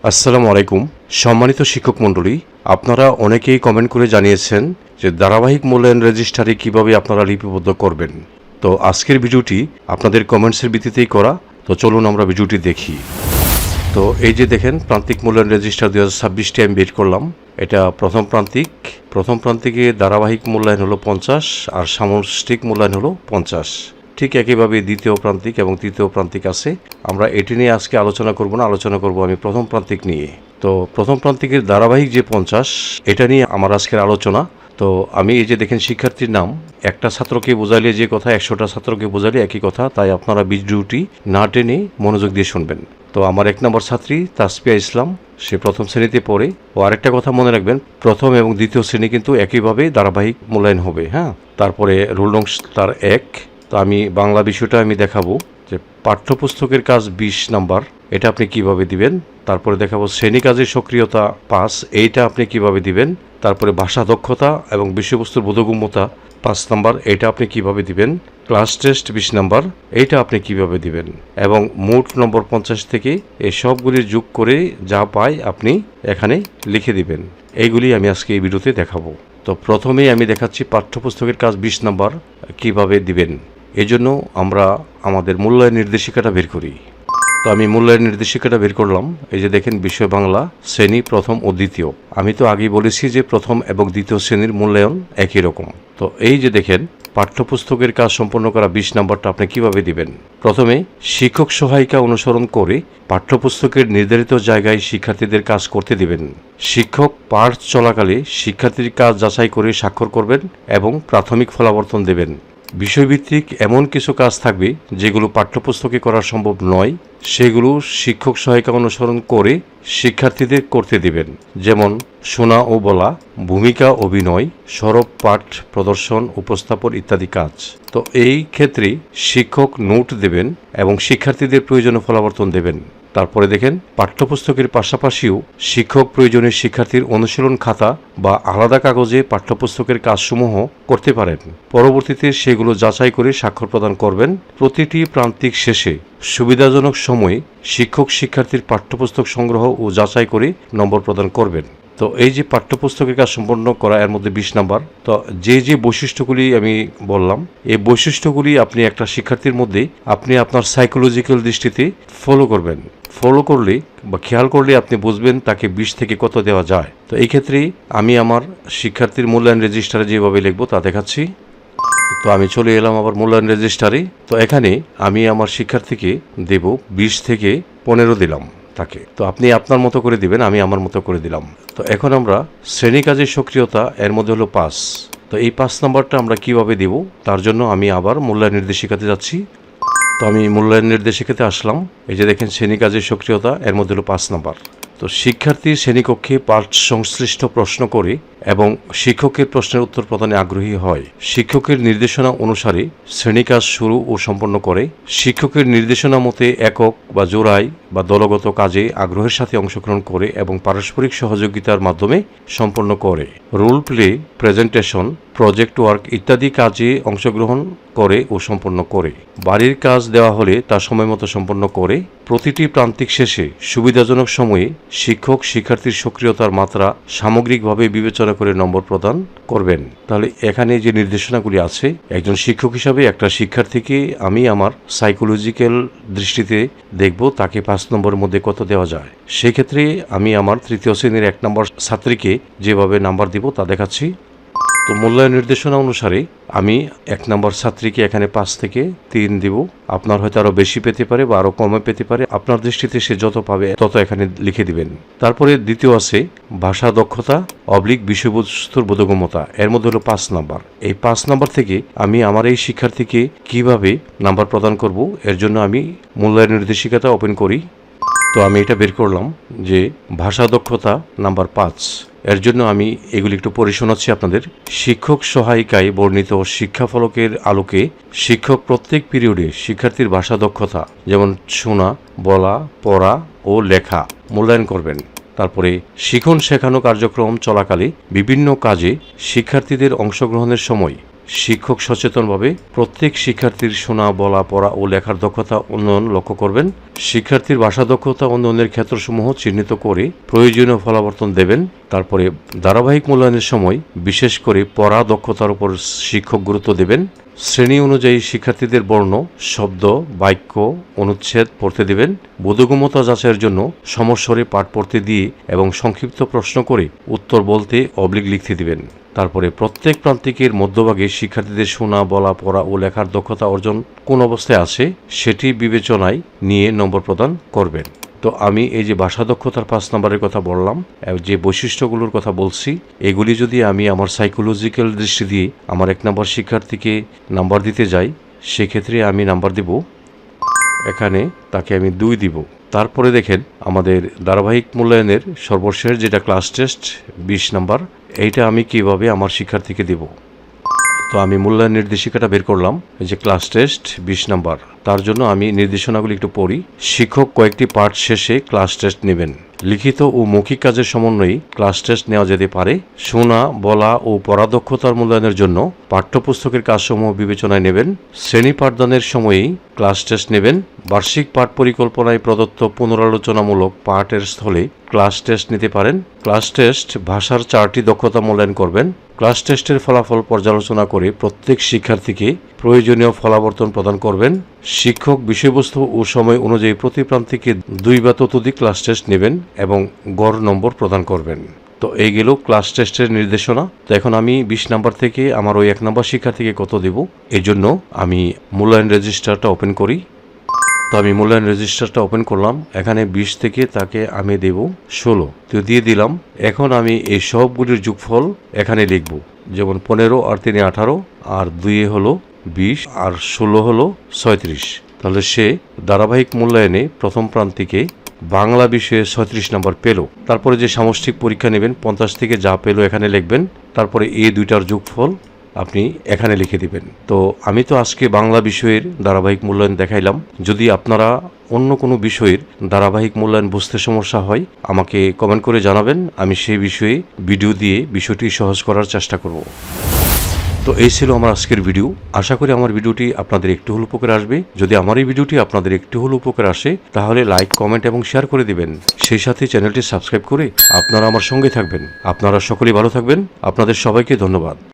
আসসালামু আলাইকুম। সম্মানিত শিক্ষক মণ্ডলী, আপনারা অনেকেই কমেন্ট করে জানিয়েছেন যে ধারাবাহিক মূল্যায়ন রেজিস্টারে কিভাবে আপনারা লিপিবদ্ধ করবেন। তো আজকের ভিডিওটি আপনাদের কমেন্টসের ভিত্তিতেই করা। তো চলুন আমরা ভিডিওটি দেখি। তো এই যে দেখেন, প্রান্তিক মূল্যায়ন রেজিস্টার 2026টি আমি বের করলাম। এটা প্রথম প্রান্তিকে ধারাবাহিক মূল্যায়ন হলো 50 আর সামষ্টিক মূল্যায়ন হলো 50। ঠিক একইভাবে দ্বিতীয় প্রান্তিক এবং তৃতীয় প্রান্তিক আছে। আমরা এটি নিয়ে আজকে আলোচনা করব না, আলোচনা করব আমি প্রথম প্রান্তিক নিয়ে। তো প্রথম প্রান্তিকের ধারাবাহিক যে 50, এটা নিয়ে আমার আজকের আলোচনা। তো আমি এই যে দেখেন, শিক্ষার্থীর নাম একটা ছাত্রকে বোঝাইলে যে কথা 100টা ছাত্রকে বোঝাইলে একই কথা, তাই আপনারা ভিডিওটি না টেনে মনোযোগ দিয়ে শুনবেন। তো আমার 1 নম্বর ছাত্রী তাসপিয়া ইসলাম, সে প্রথম শ্রেণীতে পড়ে। ও আরেকটা কথা মনে রাখবেন, প্রথম এবং দ্বিতীয় শ্রেণী কিন্তু একইভাবে ধারাবাহিক মূল্যায়ন হবে। হ্যাঁ, তারপরে রোল নং তার 1। তো আমি বাংলা বিষয়টা আমি দেখাবো যে পাঠ্যপুস্তকের কাজ 20 নাম্বার, এটা আপনি কিভাবে দিবেন। তারপরে দেখাবো শ্রেণী কাজের সক্রিয়তা 5, এইটা আপনি কিভাবে দিবেন। তারপরে ভাষা দক্ষতা এবং বিষয়বস্তুর বোধগম্যতা 5 নাম্বার, এটা আপনি কিভাবে দিবেন। ক্লাস টেস্ট 20 নাম্বার, এইটা আপনি কিভাবে দিবেন। এবং মোট নম্বর 50 থেকে এই সবগুলির যোগ করে যা পায় আপনি এখানে লিখে দিবেন। এইগুলি আমি আজকে এই ভিডিওতে দেখাবো। তো প্রথমেই আমি দেখাচ্ছি পাঠ্যপুস্তকের কাজ 20 নাম্বার কিভাবে দিবেন। এজন্য আমরা আমাদের মূল্যায়ন নির্দেশিকাটা বের করি। তো আমি মূল্যায়ন নির্দেশিকাটা বের করলাম। এই যে দেখেন, বিষয় বাংলা, শ্রেণী প্রথম ও দ্বিতীয়। আমি তো আগেই বলেছি যে প্রথম এবং দ্বিতীয় শ্রেণীর মূল্যায়ন একই রকম। তো এই যে দেখেন, পাঠ্যপুস্তকের কাজ সম্পন্ন করা 20 নাম্বারটা আপনি কিভাবে দিবেন। প্রথমে শিক্ষক সহায়িকা অনুসরণ করে পাঠ্যপুস্তকের নির্ধারিত জায়গায় শিক্ষার্থীদের কাজ করতে দিবেন। শিক্ষক পাঠ চলাকালে শিক্ষার্থীর কাজ যাচাই করে স্বাক্ষর করবেন এবং প্রাথমিক ফলাবর্তন দেবেন। বিষয়ভিত্তিক এমন কিছু কাজ থাকবে যেগুলো পাঠ্যপুস্তকে করা সম্ভব নয়, সেগুলো শিক্ষক সহায়িকা অনুসরণ করে শিক্ষার্থীদের করতে দিবেন। যেমন শোনা ও বলা, ভূমিকা অভিনয়, সরব পাঠ প্রদর্শন, উপস্থাপন ইত্যাদি কাজ। তো এই ক্ষেত্রে শিক্ষক নোট দেবেন এবং শিক্ষার্থীদের প্রয়োজনীয় ফলাবর্তন দেবেন। তারপরে দেখেন, পাঠ্যপুস্তকের পাশাপাশিও শিক্ষক প্রয়োজনে শিক্ষার্থীর অনুশীলন খাতা বা আলাদা কাগজে পাঠ্যপুস্তকের কাজসমূহ করতে পারেন। পরবর্তীতে সেগুলো যাচাই করে স্বাক্ষর প্রদান করবেন। প্রতিটি প্রান্তিক শেষে সুবিধাজনক সময়ে শিক্ষক শিক্ষার্থীর পাঠ্যপুস্তক সংগ্রহ ও যাচাই করে নম্বর প্রদান করবেন। তো এই যে পাঠ্যপুস্তকের কাজ সম্পন্ন করা, এর মধ্যে 20 নাম্বার। তো যে বৈশিষ্ট্যগুলি আমি বললাম, এই বৈশিষ্ট্যগুলি আপনি একটা শিক্ষার্থীর মধ্যে আপনি আপনার সাইকোলজিক্যাল দৃষ্টিতে ফলো করবেন। ফলো করলে বা খেয়াল করলে আপনি বুঝবেন তাকে 20 থেকে কত দেওয়া যায়। তো এই ক্ষেত্রে আমি আমার শিক্ষার্থীর মূল্যায়ন রেজিস্টারে যেভাবে লিখবো তা দেখাচ্ছি। তো আমি চলে এলাম আবার মূল্যায়ন রেজিস্টারে। তো এখানে আমি আমার শিক্ষার্থীকে দেব 20 থেকে 15 দিলাম তাকে। তো আপনি আপনার মতো করে দিবেন, আমি আমার মতো করে দিলাম। তো এখন আমরা শ্রেণী কাজের সক্রিয়তা, এর মধ্যে হলো 5। তো এই 5 নাম্বারটা আমরা কিভাবে দেব, তার জন্য আমি আবার মূল্যায়ন নির্দেশিকাতে যাচ্ছি। তো আমি মূল্যায়ন নির্দেশিকাতে আসলাম। এই যে দেখেন, শ্রেণী কাজের সক্রিয়তা, এর মধ্যে হলো 5 নাম্বার। তো শিক্ষার্থী শ্রেণীকক্ষে পাঠ সংশ্লিষ্ট প্রশ্ন করে এবং শিক্ষকের প্রশ্নের উত্তর প্রদানে আগ্রহী হয়। শিক্ষকের নির্দেশনা অনুসারে শ্রেণীকাজ শুরু ও সম্পন্ন করে। শিক্ষকের নির্দেশনা মতে একক বা জোড়ায় বা দলগত কাজে আগ্রহের সাথে অংশগ্রহণ করে এবং পারস্পরিক সহযোগিতার মাধ্যমে সম্পন্ন করে। Role play, presentation, project work ইত্যাদি কাজে অংশগ্রহণ করে ও সম্পন্ন করে। বাড়ির কাজ দেওয়া হলে তা সময়মতো সম্পন্ন করে। প্রতিটি প্রান্তিক শেষে সুবিধাজনক সময়ে শিক্ষক শিক্ষার্থীর সক্রিয়তার মাত্রা সামগ্রিকভাবে বিবেচনা করে নম্বর প্রদান করবেন। তাহলে এখানে যে নির্দেশনাগুলি আছে, একজন শিক্ষক হিসাবে একটা শিক্ষার্থীকে আমি আমার সাইকোলজিক্যাল দৃষ্টিতে দেখব তাকে 5 নম্বরের মধ্যে কত দেওয়া যায়। সেক্ষেত্রে আমি আমার তৃতীয় শ্রেণীর 1 নম্বর ছাত্রীকে যেভাবে নাম্বার দিব তা দেখাচ্ছি। তো মূল্যায়ন নির্দেশনা অনুসারে আমি 1 নম্বর ছাত্রীকে এখানে 5 থেকে 3 দিব। আপনার হয়তো আরও বেশি পেতে পারে বা আরও কমে পেতে পারে। আপনার দৃষ্টিতে সে যত পাবে তত এখানে লিখে দিবেন। তারপরে দ্বিতীয় আছে ভাষা দক্ষতা বিষয়বস্তুর বোধগম্যতা, এর মধ্যে হলো 5 নাম্বার। এই 5 নাম্বার থেকে আমি আমার এই শিক্ষার্থীকে কিভাবে নাম্বার প্রদান করব, এর জন্য আমি মূল্যায়ন নির্দেশিকাটা ওপেন করি। তো আমি এটা বের করলাম যে ভাষা দক্ষতা নাম্বার 5। এর জন্য আমি এগুলি একটু পড়ে শোনাচ্ছি আপনাদের। শিক্ষক সহায়িকায় বর্ণিত শিক্ষাফলকের আলোকে শিক্ষক প্রত্যেক পিরিয়ডে শিক্ষার্থীর ভাষা দক্ষতা, যেমন শোনা, বলা, পড়া ও লেখা মূল্যায়ন করবেন। তারপরে শিখন শেখানো কার্যক্রম চলাকালে বিভিন্ন কাজে শিক্ষার্থীদের অংশগ্রহণের সময় শিক্ষক সচেতনভাবে প্রত্যেক শিক্ষার্থীর শোনা, বলা, পড়া ও লেখার দক্ষতা উন্নয়ন লক্ষ্য করবেন। শিক্ষার্থীর ভাষা দক্ষতা উন্নয়নের ক্ষেত্রসমূহ চিহ্নিত করে প্রয়োজনীয় ফলাবর্তন দেবেন। তারপরে ধারাবাহিক মূল্যায়নের সময় বিশেষ করে পড়া দক্ষতার উপর শিক্ষক গুরুত্ব দেবেন। শ্রেণী অনুযায়ী শিক্ষার্থীদের বর্ণ, শব্দ, বাক্য, অনুচ্ছেদ পড়তে দেবেন। বোধগম্যতা যাচাইয়ের জন্য সমস্বরে পাঠ পড়তে দিয়ে এবং সংক্ষিপ্ত প্রশ্ন করে উত্তর বলতে অবলিক লিখতে দিবেন। তারপরে প্রত্যেক প্রান্তিকের মধ্যভাগে শিক্ষার্থীদের শোনা, বলা, পড়া ও লেখার দক্ষতা অর্জন কোন অবস্থায় আছে সেটি বিবেচনায় নিয়ে নম্বর প্রদান করবেন। তো আমি এই যে ভাষা দক্ষতার 5 নম্বরের কথা বললাম, যে বৈশিষ্ট্যগুলোর কথা বলছি, এগুলি যদি আমি আমার সাইকোলজিক্যাল দৃষ্টি দিয়ে আমার 1 নম্বর শিক্ষার্থীকে নাম্বার দিতে যাই, সেক্ষেত্রে আমি নাম্বার দিব, এখানে তাকে আমি 2 দিব। তারপরে দেখেন আমাদের ধারাবাহিক মূল্যায়নের সর্বশেষ যেটা ক্লাস টেস্ট 20 নম্বর, এইটা আমি কিভাবে আমার শিক্ষার্থীকে দেব। তো আমি মূল্যায়ন নির্দেশিকাটা বের করলাম, এই যে ক্লাস টেস্ট 20 নম্বর। তার জন্য আমি নির্দেশনাগুলি একটু পড়ি। শিক্ষক কয়েকটি পাঠ শেষে ক্লাস টেস্ট নেবেন। লিখিত ও মৌখিক কাজের সমন্বয়ে ক্লাস টেস্ট নেওয়া যেতে পারে। শোনা, বলা ও পড়া দক্ষতার মূল্যায়নের জন্য পাঠ্যপুস্তকের কাজসমূহ বিবেচনায় নেবেন। শ্রেণী পাঠদানের সময়েই ক্লাস টেস্ট নেবেন। বার্ষিক পাঠ পরিকল্পনায় প্রদত্ত পুনরালোচনামূলক পাঠের স্থলে ক্লাস টেস্ট নিতে পারেন। ক্লাস টেস্ট ভাষার 4টি দক্ষতা মূল্যায়ন করবেন। ক্লাস টেস্টের ফলাফল পর্যালোচনা করে প্রত্যেক শিক্ষার্থীকে প্রয়োজনীয় ফলাবর্তন প্রদান করবেন। শিক্ষক বিষয়বস্তু ও সময় অনুযায়ী প্রতি প্রান্তিকে 2 বা ততোধিক ক্লাস টেস্ট নেবেন এবং গড় নম্বর প্রদান করবেন। তো এই গেল ক্লাস টেস্টের নির্দেশনা। তো এখন আমি 20 নম্বর থেকে আমার ওই 1 নম্বর শিক্ষার্থীকে কত দেব, এই জন্য আমি মূল্যায়ন রেজিস্টারটা ওপেন করি। তো আমি মূল্যায়ন রেজিস্টারটা ওপেন করলাম। এখানে 20 থেকে তাকে আমি দেব 16, তো দিয়ে দিলাম। এখন আমি এই সবগুলির যোগফল এখানে লিখব, যেমন 15 আর 3 18 আর 2 হলো 20 আর 16 হলো 36। তাহলে সে ধারাবাহিক মূল্যায়নে প্রথম প্রান্তিকে বাংলা বিষয়ে 36 নম্বর পেল। তারপরে যে সামষ্টিক পরীক্ষা নেবেন 50 থেকে যা পেল এখানে লিখবেন। তারপরে এই দুইটার যোগফল আপনি এখানে লিখে দিবেন। তো আমি তো আজকে বাংলা বিষয়ের ধারাবাহিক মূল্যায়ন দেখাইলাম। যদি আপনারা অন্য কোনো বিষয়ের ধারাবাহিক মূল্যায়ন বুঝতে সমস্যা হয়, আমাকে কমেন্ট করে জানাবেন। আমি সেই বিষয়ে ভিডিও দিয়ে বিষয়টি সহজ করার চেষ্টা করব। তো এই ছিল আমার আজকের ভিডিও। আশা করি আমার ভিডিওটি আপনাদের একটু হলেও উপকারে আসবে। যদি আমার এই ভিডিওটি আপনাদের একটু হলেও উপকারে আসে, তাহলে লাইক, কমেন্ট এবং শেয়ার করে দিবেন। সেই সাথে চ্যানেলটি সাবস্ক্রাইব করে আপনারা আমার সঙ্গে থাকবেন। আপনারা সকলেই ভালো থাকবেন। আপনাদের সবাইকে ধন্যবাদ।